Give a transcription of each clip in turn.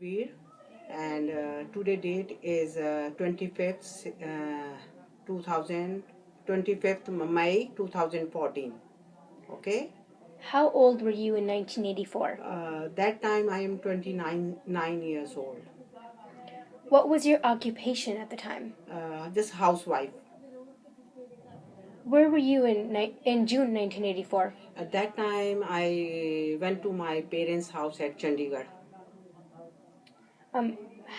Jasbir, and today date is 25th 2000 25th May 2014. Okay. How old were you in 1984? That time I am 29 years old. What was your occupation at the time? Just housewife. Where were you in June 1984? At that time I went to my parents' house at Chandigarh.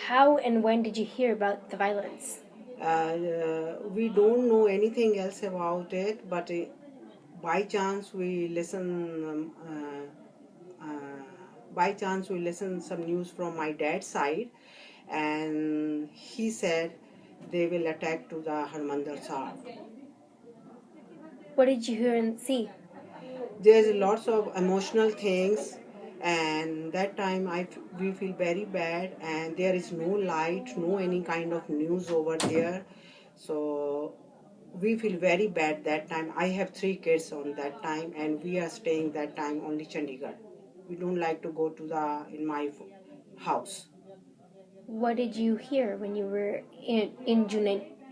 How and when did you hear about the violence? We don't know anything else about it, but by chance we listen. By chance we listened some news from my dad's side, and he said they will attack to the Harmandir Sahib. What did you hear and see? There's lots of emotional things, and that time we feel very bad, and there is no light, no any kind of news over there, so we feel very bad that time. I have 3 kids on that time, and we are staying that time only Chandigarh. We don't like to go to the in my house. What did you hear when you were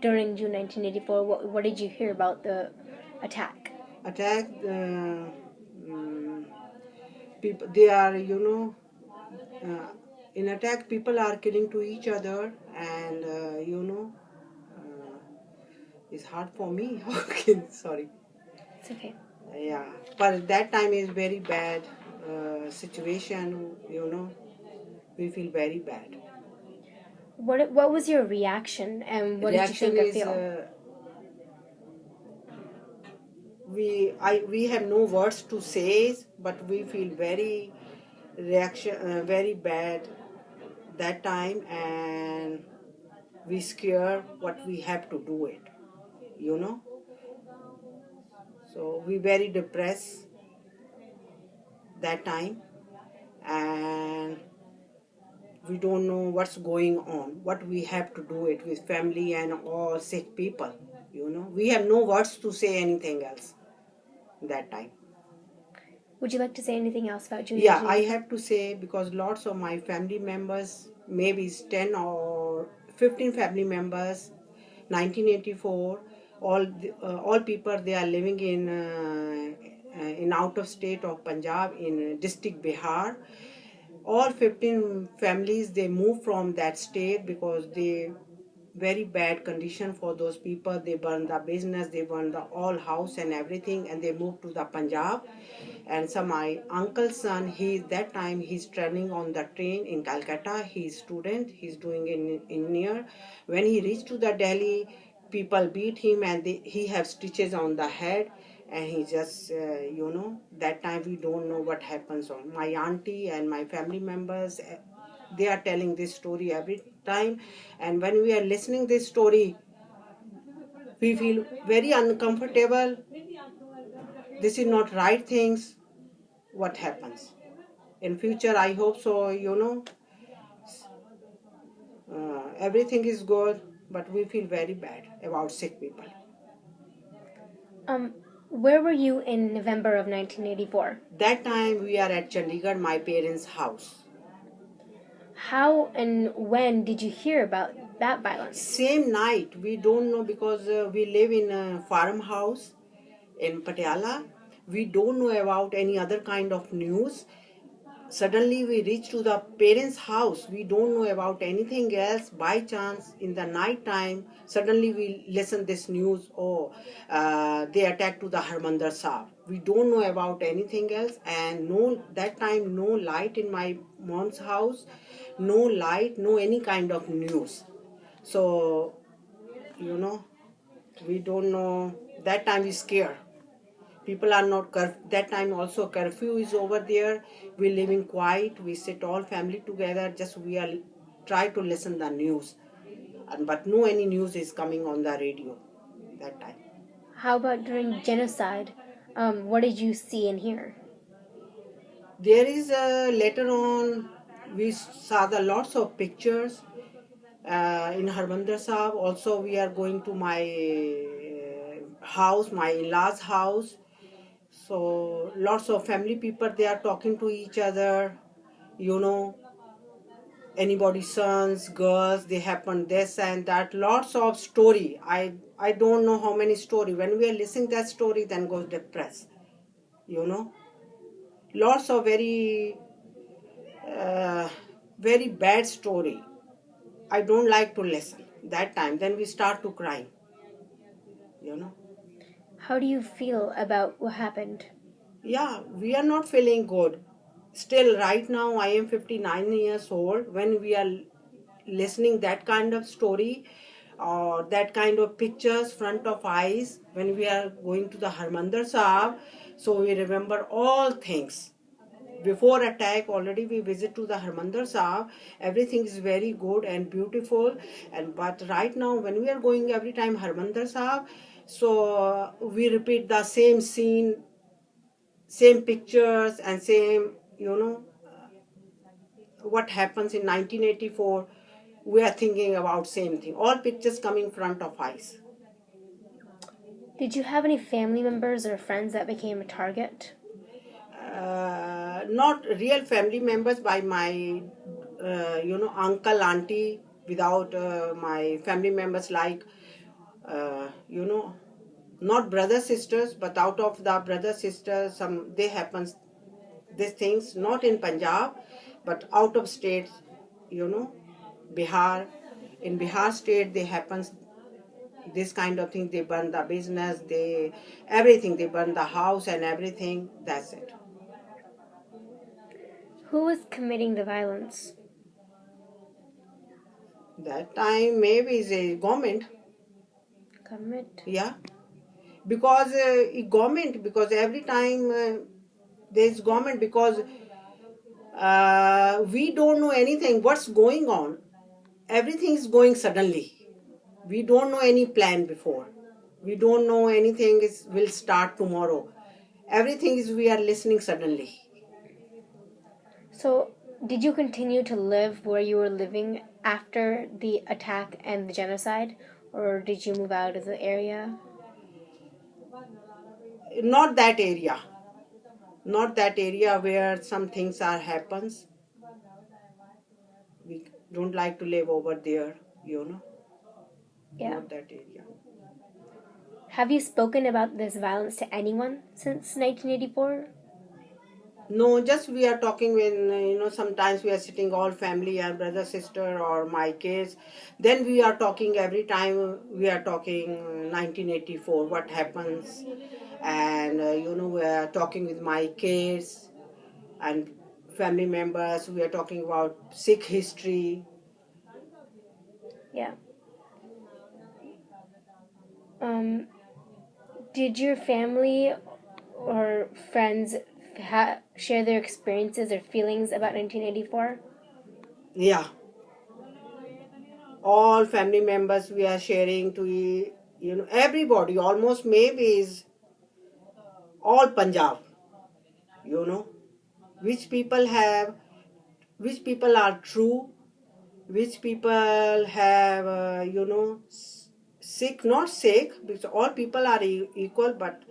during June 1984? What did you hear about the attack? Attack. People, they are, in attack people are killing to each other, and it's hard for me. Okay, sorry. It's okay. Yeah, but that time is very bad situation. We feel very bad. What was your reaction, and what did you think or feel? We have no words to say, but we feel very bad that time, and we scare what we have to do it, so we very depressed that time, and we don't know what's going on, what we have to do it with family and all sick people. We have no words to say anything else that time. Would you like to say anything else about June? Yeah, I have to say, because lots of my family members, maybe it's 10 or 15 family members, 1984, all people, they are living in out of state of Punjab, in district Bihar. All 15 families, they moved from that state because they very bad condition for those people. They burn the business, they burn the all house and everything, and they moved to the Punjab. And so my uncle's son, that time he's traveling on the train in Calcutta. He's student, he's doing in engineer. When he reached to the Delhi, people beat him, and he have stitches on the head, and he just that time we don't know what happens on. My auntie and my family members, they are telling this story every time, and when we are listening this story, we feel very uncomfortable. This is not right things. What happens in future, I hope so, everything is good, but we feel very bad about sick people. Where were you in November of 1984? That time we are at Chandigarh, my parents' house. How and when did you hear about that violence? Same night. We don't know, because we live in a farmhouse in Patiala. We don't know about any other kind of news. Suddenly we reach to the parents' house. We don't know about anything else. By chance, in the night time, suddenly we listen this news. They attacked to the Harmandir Sahib. We don't know about anything else, and that time no light in my mom's house, no light, no any kind of news. So, we don't know. That time we scared. People are not that time also curfew is over there. We living quiet. We sit all family together. Just we are try to listen the news, but no any news is coming on the radio that time. How about during genocide? What did you see and hear? There is later on we saw the lots of pictures in Harmandir Sahib. Also we are going to my house, my in-laws house. So lots of family people, they are talking to each other, anybody's sons, girls, they happen this and that, lots of story. I don't know how many story. When we are listening that story, then goes depressed, you know. Lots of uh, very bad story. I don't like to listen that time. Then we start to cry, you know. How do you feel about what happened? Yeah, we are not feeling good. Still, right now, I am 59 years old. When we are listening that kind of story or that kind of pictures front of eyes, when we are going to the Harmandir Sahib, so we remember all things. Before attack, already we visit to the Harmandir Sahib. Everything is very good and beautiful. And but right now, when we are going every time Harmandir Sahib, so we repeat the same scene, same pictures and same, you know, what happens in 1984. We are thinking about same thing, all pictures coming front of eyes. Did you have any family members or friends that became a target? Not real family members by my uncle auntie, without my family members like you know, not brother sisters, but out of the brother sisters some they happens these things, not in Punjab but out of states, you know, Bihar. In Bihar state they happens this kind of thing. They burn the business, they everything, they burn the house and everything. That's it. Who was committing the violence? That time maybe is a government. Government? Yeah, because government, because every time there's government, because we don't know anything what's going on. Everything is going suddenly. We don't know any plan before. We don't know anything is will start tomorrow. Everything is we are listening suddenly. So, did you continue to live where you were living after the attack and the genocide, or did you move out of the area? Not that area. Not that area where some things are happens. We don't like to live over there, you know. Yeah. Not that area. Have you spoken about this violence to anyone since 1984? No, just we are talking when, sometimes we are sitting all family and brother, sister, or my kids. Then we are talking every time we are talking 1984, what happens. And, we are talking with my kids and family members. We are talking about Sikh history. Yeah. Um, did your family or friends share their experiences or feelings about 1984? Yeah, all family members we are sharing to, everybody, almost maybe is all Punjab, you know, which people have, which people are true, which people have, sick, not sick, because all people are equal, but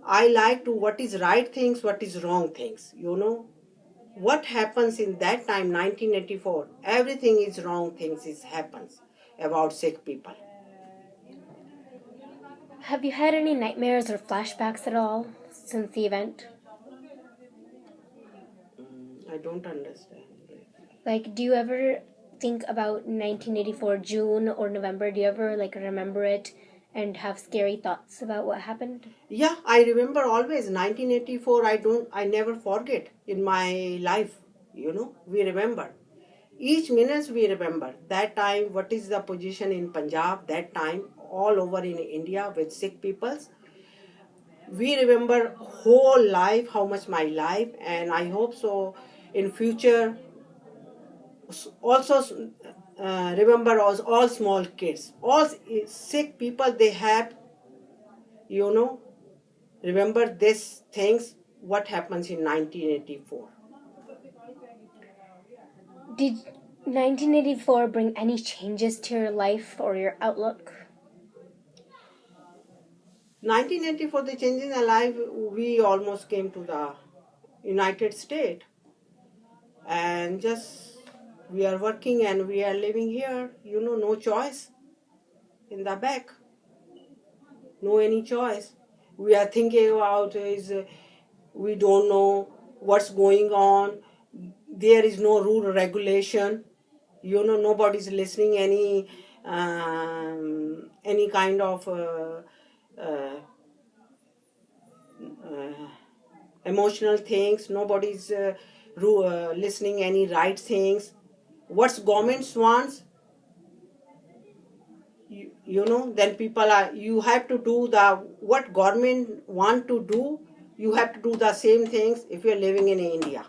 I like to what is right things, what is wrong things, you know. What happens in that time, 1984, everything is wrong things is happens about sick people. Have you had any nightmares or flashbacks at all since the event? I don't understand. Like, do you ever think about 1984 June or November? Do you ever like remember it and have scary thoughts about what happened? Yeah, I remember always 1984. I never forget in my life. You know, we remember. Each minute we remember. That time, what is the position in Punjab, that time, all over in India with Sikh peoples. We remember whole life, how much my life, and I hope so in future also remember all small kids. All Sikh people, they have, you know, remember these things, what happens in 1984. Did 1984 bring any changes to your life or your outlook? 1984, the change in our life, we almost came to the United States and just We are working and we are living here, no choice in the back. No any choice. We are thinking about is we don't know what's going on. There is no rule regulation. Nobody's listening any kind of uh, uh, emotional things. Nobody's listening any right things. What's government wants, then people are, you have to do the what government want to do. You have to do the same things if you're living in India.